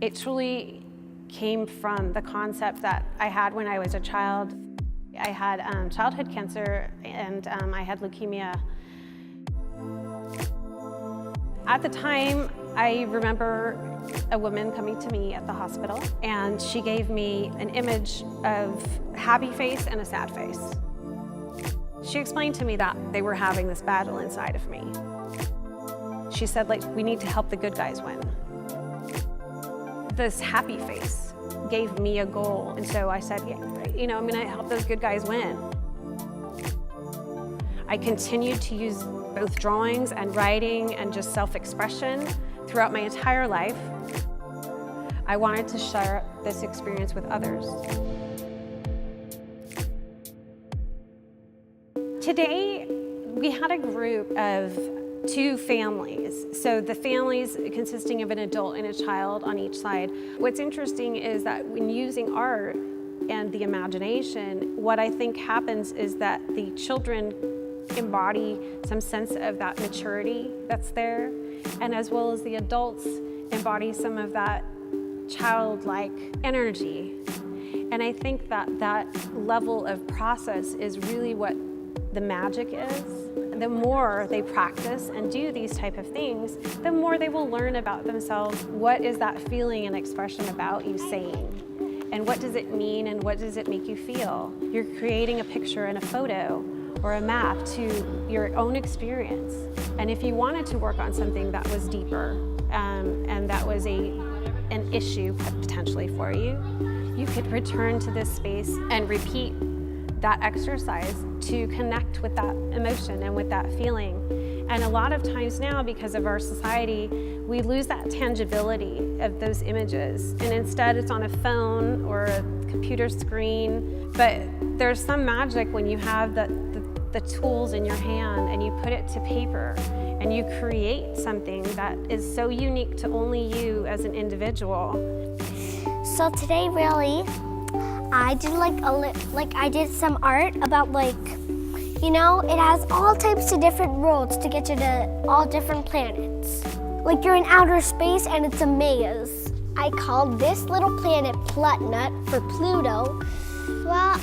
It truly came from the concept that I had when I was a child. I had childhood cancer and I had leukemia. At the time, I remember a woman coming to me at the hospital, and she gave me an image of a happy face and a sad face. She explained to me that they were having this battle inside of me. She said, like, we need to help the good guys win. This happy face gave me a goal, and so I said, yeah, you know, I'm gonna help those good guys win. I continued to use both drawings and writing and just self-expression throughout my entire life. I wanted to share this experience with others. Today, we had a group of 2 families. So the families consisting of an adult and a child on each side. What's interesting is that when using art and the imagination, what I think happens is that the children embody some sense of that maturity that's there, and as well as the adults embody some of that childlike energy. And I think that that level of process is really what the magic is. The more they practice and do these type of things, the more they will learn about themselves. What is that feeling and expression about you saying? And what does it mean and what does it make you feel? You're creating a picture and a photo or a map to your own experience. And if you wanted to work on something that was deeper and that was an issue potentially for you, you could return to this space and repeat that exercise to connect with that emotion and with that feeling. And a lot of times now, because of our society, we lose that tangibility of those images. And instead it's on a phone or a computer screen. But there's some magic when you have the tools in your hand and you put it to paper and you create something that is so unique to only you as an individual. So today, really, I did I did some art about, you know, it has all types of different roads to get to all different planets. Like you're in outer space and it's a maze. I called this little planet Plutnut for Pluto. Well,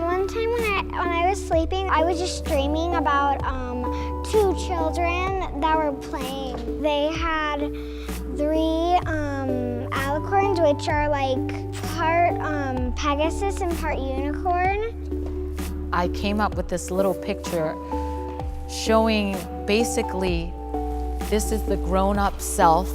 one time when I was sleeping, I was just dreaming about 2 children that were playing. They had 3 alicorns, which are like part Pegasus and part unicorn. I came up with this little picture showing basically this is the grown-up self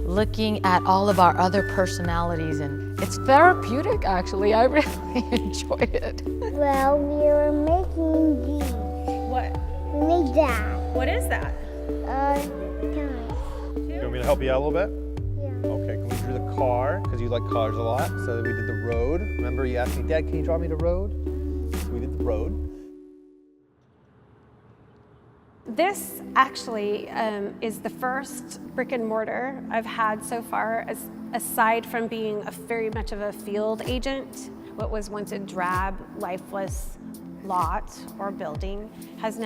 looking at all of our other personalities, and it's therapeutic actually. I really enjoy it. Well, we were making these. What? We made that. What is that? Guys. You want me to help you out a little bit? Yeah. Okay, can we drew the car? Because you like cars a lot. So we did the road. Remember you asked me, Dad, can you draw me the road? So we did the road. This actually is the first brick and mortar I've had so far, aside from being very much of a field agent. What was once a drab, lifeless lot or building has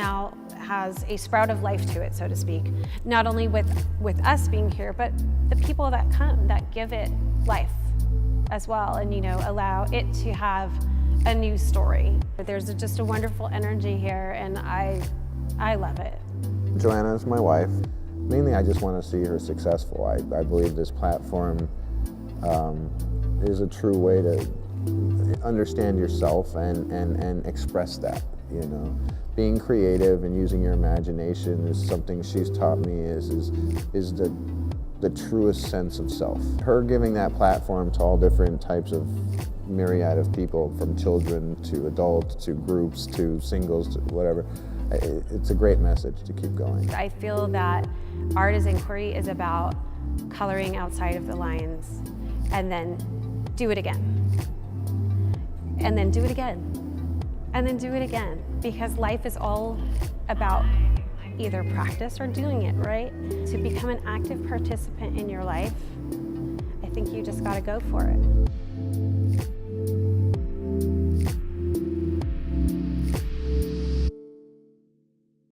a sprout of life to it, so to speak. Not only with us being here, but the people that come, that give it life as well, and, you know, allow it to have a new story. There's just a wonderful energy here, and I love it. Joanna is my wife. Mainly, I just want to see her successful. I believe this platform is a true way to understand yourself and express that, you know. Being creative and using your imagination is something she's taught me is the truest sense of self. Her giving that platform to all different types of myriad of people, from children to adults to groups to singles to whatever, it's a great message to keep going. I feel that art as inquiry is about coloring outside of the lines and then do it again. And then do it again. And then do it again. Because life is all about either practice or doing it, right? To become an active participant in your life, I think you just gotta go for it.